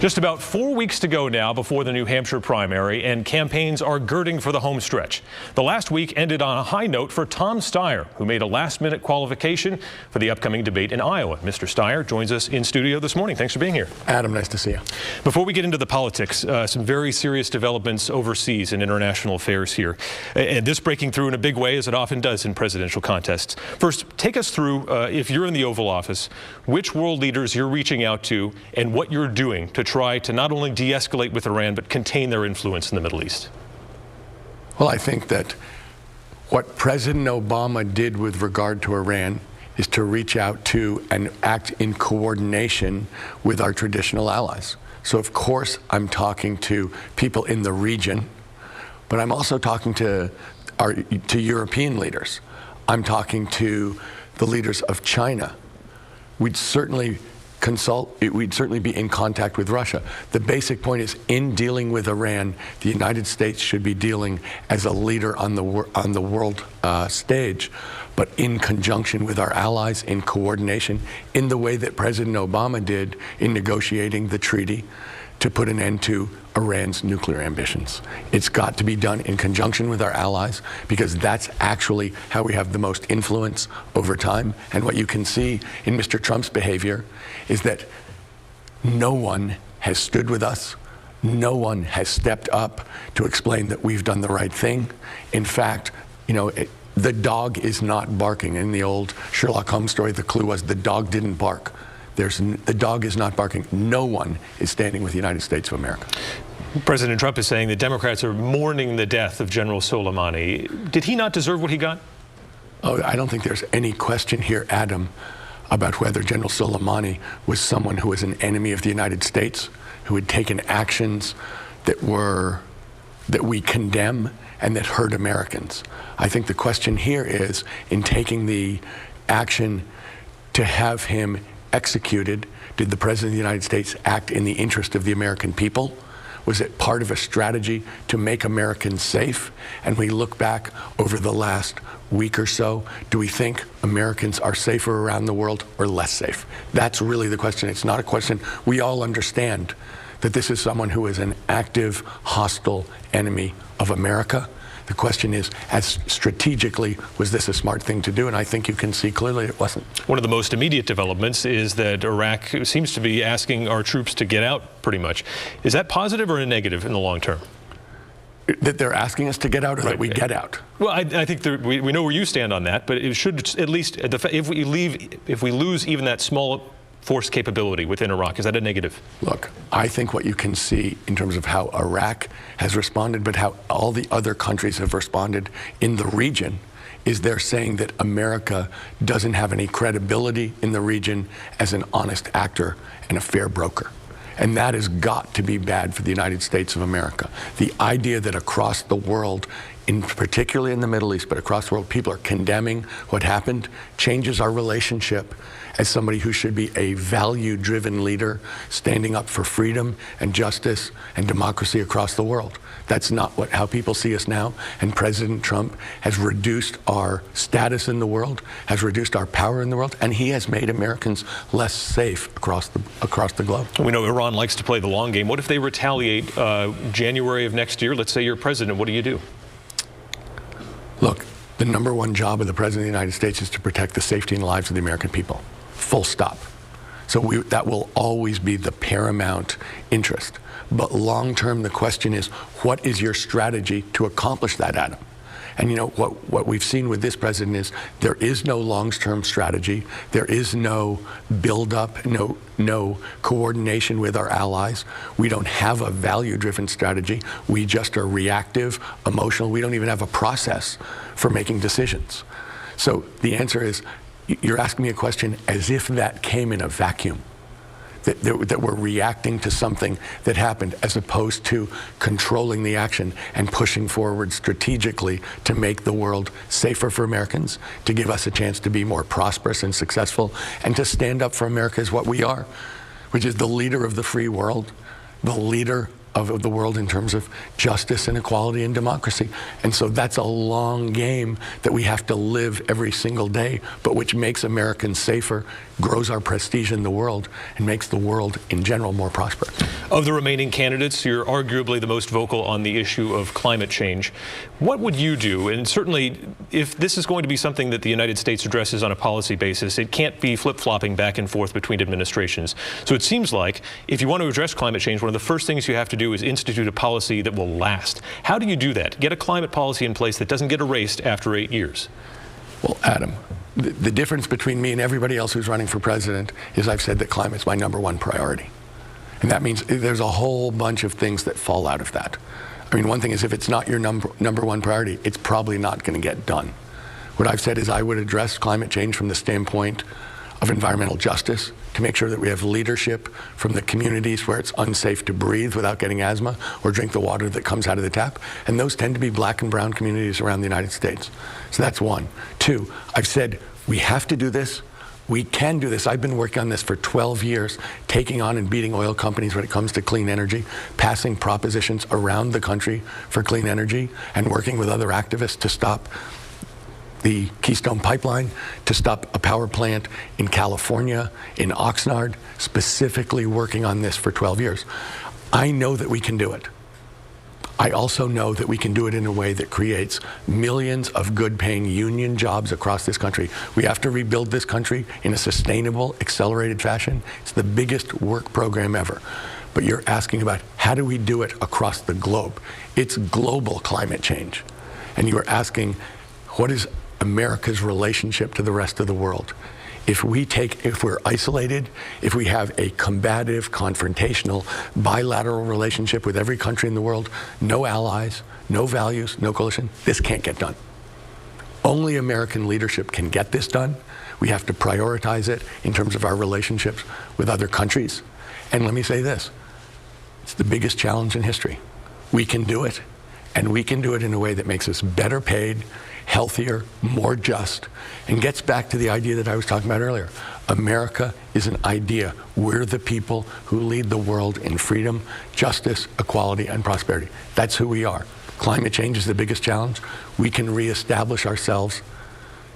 Just about 4 weeks to go now before the New Hampshire primary, and campaigns are girding for the home stretch. The last week ended on a high note for Tom Steyer, who made a last-minute qualification for the upcoming debate in Iowa. Mr. Steyer joins us in studio this morning. Thanks for being here. Adam, nice to see you. Before we get into the politics, some very serious developments overseas in international affairs here. And this breaking through in a big way, as it often does in presidential contests. First, take us through, if you're in the Oval Office, which world leaders you're reaching out to and what you're doing to try to not only de-escalate with Iran, but contain their influence in the Middle East. Well, I think that what President Obama did with regard to Iran is to reach out to and act in coordination with our traditional allies. So, of course, I'm talking to people in the region, but I'm also talking to European leaders. I'm talking to the leaders of China. We'd certainly be in contact with Russia. The basic point is, in dealing with Iran, the United States should be dealing as a leader on the world stage, but in conjunction with our allies, in coordination, in the way that President Obama did in negotiating the treaty to put an end to Iran's nuclear ambitions. It's got to be done in conjunction with our allies, because that's actually how we have the most influence over time. And what you can see in Mr. Trump's behavior is that no one has stood with us. No one has stepped up to explain that we've done the right thing. In fact, the dog is not barking. In the old Sherlock Holmes story, the clue was the dog didn't bark. The dog is not barking. No one is standing with the United States of America. President Trump is saying the Democrats are mourning the death of General Soleimani. Did he not deserve what he got? Oh, I don't think there's any question here, Adam, about whether General Soleimani was someone who was an enemy of the United States, who had taken actions that we condemn and that hurt Americans. I think the question here is, in taking the action to have him executed, did the President of the United States act in the interest of the American people? Was it part of a strategy to make Americans safe? And we look back over the last week or so, do we think Americans are safer around the world or less safe? That's really the question. It's not a question. We all understand that this is someone who is an active, hostile enemy of America. The question is, as strategically, was this a smart thing to do? And I think you can see clearly it wasn't. One of the most immediate developments is that Iraq seems to be asking our troops to get out, pretty much. Is that positive or a negative in the long term? That they're asking us to get out, or that we get out? Well, I think we know where you stand on that, but it should at least, if we lose even that small force capability within Iraq, is that a negative? Look, I think what you can see in terms of how Iraq has responded, but how all the other countries have responded in the region, is they're saying that America doesn't have any credibility in the region as an honest actor and a fair broker. And that has got to be bad for the United States of America. The idea that across the world, particularly in the Middle East, but across the world, people are condemning what happened, changes our relationship as somebody who should be a value-driven leader, standing up for freedom and justice and democracy across the world. That's not how people see us now. And President Trump has reduced our status in the world, has reduced our power in the world, and he has made Americans less safe across the globe. We know Iran likes to play the long game. What if they retaliate January of next year? Let's say you're president. What do you do? Look, the number one job of the President of the United States is to protect the safety and lives of the American people. Full stop. So that will always be the paramount interest. But long term, the question is, what is your strategy to accomplish that, Adam? And what we've seen with this president is there is no long-term strategy. There is no build-up, no coordination with our allies. We don't have a value-driven strategy. We just are reactive, emotional. We don't even have a process for making decisions. So the answer is, you're asking me a question as if that came in a vacuum, that we're reacting to something that happened, as opposed to controlling the action and pushing forward strategically to make the world safer for Americans, to give us a chance to be more prosperous and successful, and to stand up for America as what we are, which is the leader of the free world, the leader of the world in terms of justice and equality and democracy. And so that's a long game that we have to live every single day, but which makes Americans safer, grows our prestige in the world, and makes the world in general more prosperous. Of the remaining candidates, you're arguably the most vocal on the issue of climate change. What would you do? And certainly, if this is going to be something that the United States addresses on a policy basis, it can't be flip-flopping back and forth between administrations. So it seems like if you want to address climate change, one of the first things you have to do is institute a policy that will last. How do you do that? Get a climate policy in place that doesn't get erased after 8 years. Well, Adam, the difference between me and everybody else who's running for president is I've said that climate's my #1 priority. And that means there's a whole bunch of things that fall out of that. I mean, one thing is if it's not your number one priority, it's probably not going to get done. What I've said is I would address climate change from the standpoint of environmental justice, to make sure that we have leadership from the communities where it's unsafe to breathe without getting asthma or drink the water that comes out of the tap. And those tend to be black and brown communities around the United States. So that's one. Two, I've said we have to do this. We can do this. I've been working on this for 12 years, taking on and beating oil companies when it comes to clean energy, passing propositions around the country for clean energy, and working with other activists to stop the Keystone Pipeline, to stop a power plant in California, in Oxnard, specifically working on this for 12 years. I know that we can do it. I also know that we can do it in a way that creates millions of good-paying union jobs across this country. We have to rebuild this country in a sustainable, accelerated fashion. It's the biggest work program ever. But you're asking about how do we do it across the globe? It's global climate change. And you're asking, what is America's relationship to the rest of the world? If we're isolated, if we have a combative, confrontational, bilateral relationship with every country in the world, no allies, no values, no coalition, this can't get done. Only American leadership can get this done. We have to prioritize it in terms of our relationships with other countries. And let me say this, it's the biggest challenge in history. We can do it, and we can do it in a way that makes us better paid, healthier, more just, and gets back to the idea that I was talking about earlier. America is an idea. We're the people who lead the world in freedom, justice, equality, and prosperity. That's who we are. Climate change is the biggest challenge. We can reestablish ourselves,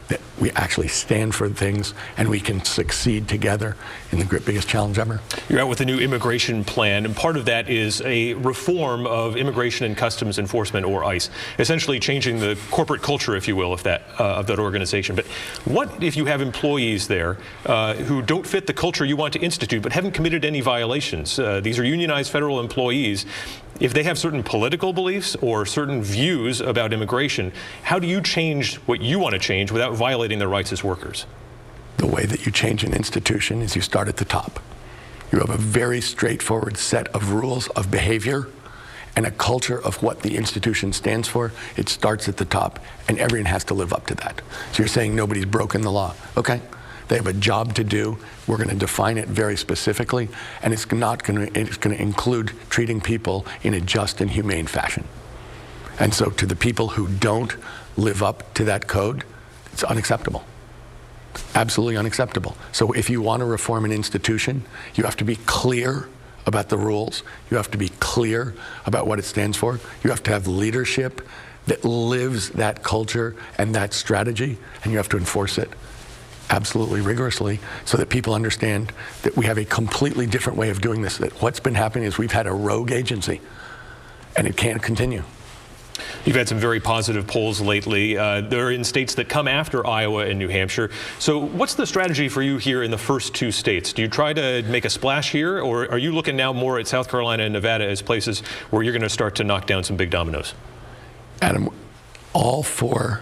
that we actually stand for things, and we can succeed together in the biggest challenge ever. You're out with a new immigration plan, and part of that is a reform of Immigration and Customs Enforcement, or ICE, essentially changing the corporate culture, if you will, of that organization. But what if you have employees there who don't fit the culture you want to institute, but haven't committed any violations? These are unionized federal employees. If they have certain political beliefs or certain views about immigration, how do you change what you want to change without violating their rights as workers? The way that you change an institution is you start at the top. You have a very straightforward set of rules of behavior and a culture of what the institution stands for. It starts at the top, and everyone has to live up to that. So you're saying nobody's broken the law. Okay. They have a job to do. We're going to define it very specifically, and it's going to include treating people in a just and humane fashion. And so to the people who don't live up to that code, it's unacceptable. Absolutely unacceptable. So if you want to reform an institution, you have to be clear about the rules. You have to be clear about what it stands for. You have to have leadership that lives that culture and that strategy, and you have to enforce it absolutely rigorously so that people understand that we have a completely different way of doing this. That what's been happening is we've had a rogue agency, and it can't continue. You've had some very positive polls lately. They're in states that come after Iowa and New Hampshire. So what's the strategy for you here in the first two states? Do you try to make a splash here, or are you looking now more at South Carolina and Nevada as places where you're going to start to knock down some big dominoes? Adam, all four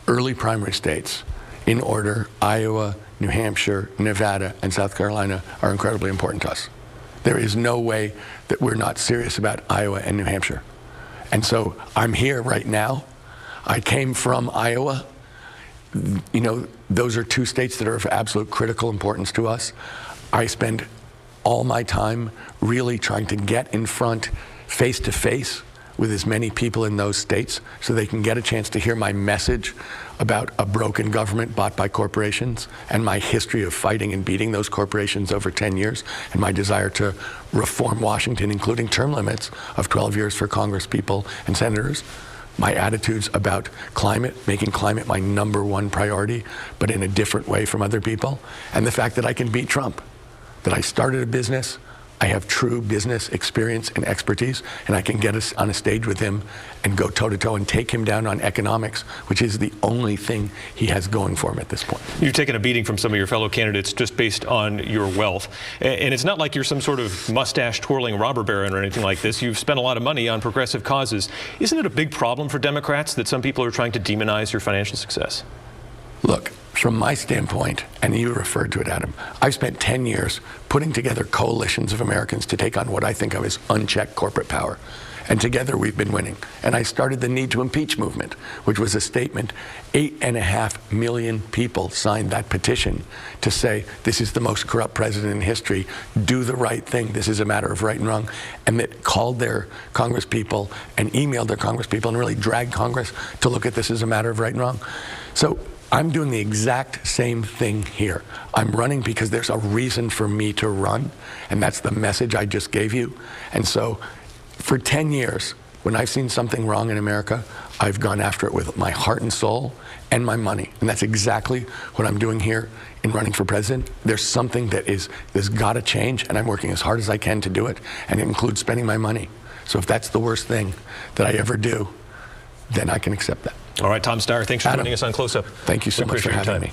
early primary states, in order, Iowa, New Hampshire, Nevada, and South Carolina are incredibly important to us. There is no way that we're not serious about Iowa and New Hampshire. And so I'm here right now. I came from Iowa. You know, those are two states that are of absolute critical importance to us. I spend all my time really trying to get in front, face to face, with as many people in those states so they can get a chance to hear my message about a broken government bought by corporations and my history of fighting and beating those corporations over 10 years and my desire to reform Washington, including term limits of 12 years for Congress people and senators. My attitudes about climate, making climate my #1 priority, but in a different way from other people. And the fact that I can beat Trump, that I started a business, I have true business experience and expertise, and I can get us on a stage with him and go toe-to-toe and take him down on economics, which is the only thing he has going for him at this point. You've taken a beating from some of your fellow candidates just based on your wealth. And it's not like you're some sort of mustache-twirling robber baron or anything like this. You've spent a lot of money on progressive causes. Isn't it a big problem for Democrats that some people are trying to demonize your financial success? Look, from my standpoint, and you referred to it, Adam, I've spent 10 years putting together coalitions of Americans to take on what I think of as unchecked corporate power. And together we've been winning. And I started the Need to Impeach movement, which was a statement. 8.5 million people signed that petition to say, this is the most corrupt president in history. Do the right thing. This is a matter of right and wrong. And that called their Congress people and emailed their Congress people and really dragged Congress to look at this as a matter of right and wrong. So I'm doing the exact same thing here. I'm running because there's a reason for me to run, and that's the message I just gave you. And so for 10 years, when I've seen something wrong in America, I've gone after it with my heart and soul and my money. And that's exactly what I'm doing here in running for president. There's something that's got to change, and I'm working as hard as I can to do it, and it includes spending my money. So if that's the worst thing that I ever do, then I can accept that. All right, Tom Steyer, thanks for joining us on Close Up. Thank you so much for having me.